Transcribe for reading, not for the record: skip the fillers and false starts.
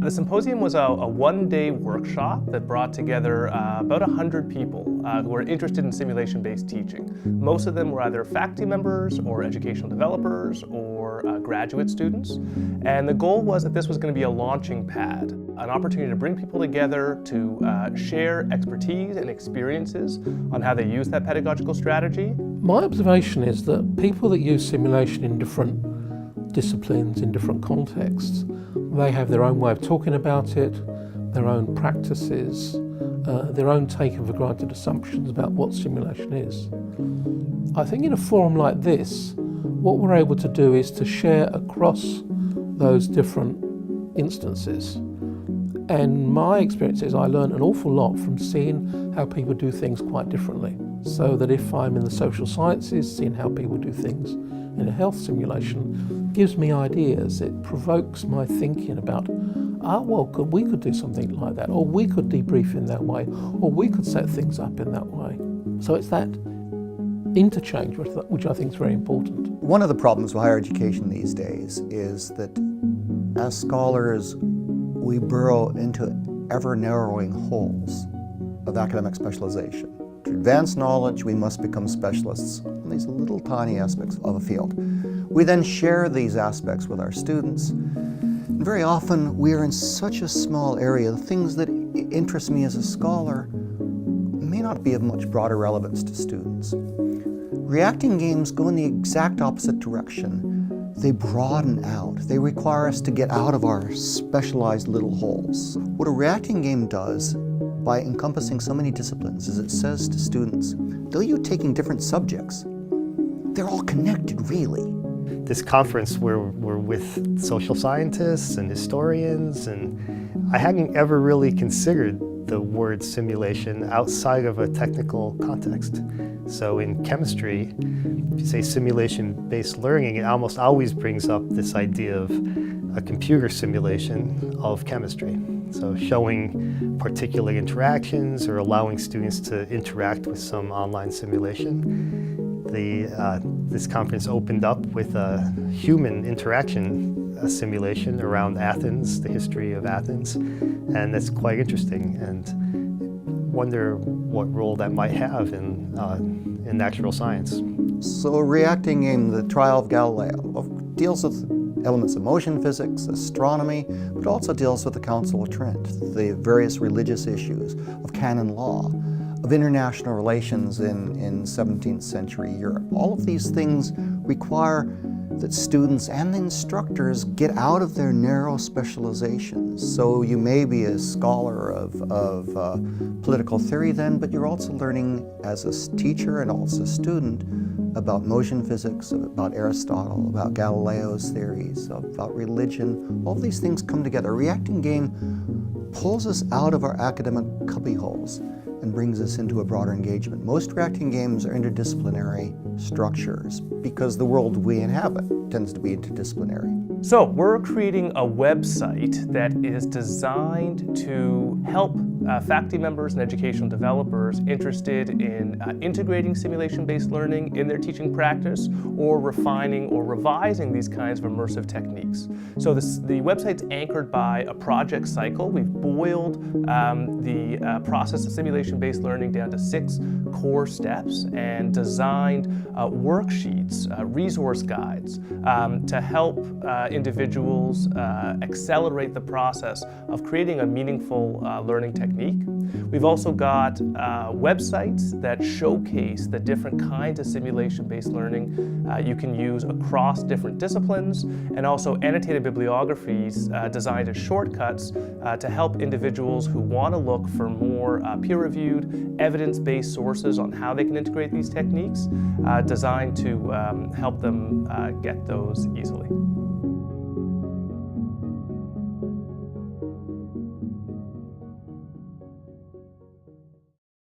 The Symposium was a one-day workshop that brought together about 100 people who were interested in simulation-based teaching. Most of them were either faculty members or educational developers or graduate students. And the goal was that this was going to be a launching pad, an opportunity to bring people together to share expertise and experiences on how they use that pedagogical strategy. My observation is that people that use simulation in different disciplines, in different contexts, they have their own way of talking about it, their own practices, their own taken for granted assumptions about what simulation is. I think in a forum like this, what we're able to do is to share across those different instances. And my experience is I learn an awful lot from seeing how people do things quite differently. So that if I'm in the social sciences, seeing how people do things in a health simulation gives me ideas. It provokes my thinking about, we could do something like that, or we could debrief in that way, or we could set things up in that way. So it's that interchange which I think is very important. One of the problems with higher education these days is that as scholars, we burrow into ever narrowing holes of academic specialization. To advance knowledge, we must become specialists on these little tiny aspects of a field. We then share these aspects with our students. And very often, we are in such a small area, the things that interest me as a scholar may not be of much broader relevance to students. Reacting games go in the exact opposite direction. They broaden out. They require us to get out of our specialized little holes. What a reacting game does, by encompassing so many disciplines, is it says to students, though you're taking different subjects, they're all connected, really. This conference, we're with social scientists and historians, and I hadn't ever really considered the word simulation outside of a technical context. So in chemistry, if you say simulation-based learning, it almost always brings up this idea of a computer simulation of chemistry. So showing particular interactions or allowing students to interact with some online simulation. This conference opened up with a human interaction simulation around Athens, the history of Athens, and that's quite interesting, and wonder what role that might have in natural science. So a reacting game, the trial of Galileo, deals with elements of motion physics, astronomy, but also deals with the Council of Trent, the various religious issues of canon law, of international relations in 17th century Europe. All of these things require that students and instructors get out of their narrow specializations. So you may be a scholar of political theory then, but you're also learning as a teacher and also a student about motion physics, about Aristotle, about Galileo's theories, about religion. All these things come together. A reacting game pulls us out of our academic cubbyholes and brings us into a broader engagement. Most reacting games are interdisciplinary structures because the world we inhabit tends to be interdisciplinary. So we're creating a website that is designed to help faculty members and educational developers interested in integrating simulation-based learning in their teaching practice or refining or revising these kinds of immersive techniques. So the website's anchored by a project cycle. We've boiled the process of simulation-based learning down to 6 core steps and designed worksheets, resource guides to help individuals accelerate the process of creating a meaningful learning technique. We've also got websites that showcase the different kinds of simulation-based learning you can use across different disciplines, and also annotated bibliographies designed as shortcuts to help individuals who want to look for more peer-reviewed, evidence-based sources on how they can integrate these techniques, designed to help them get those easily.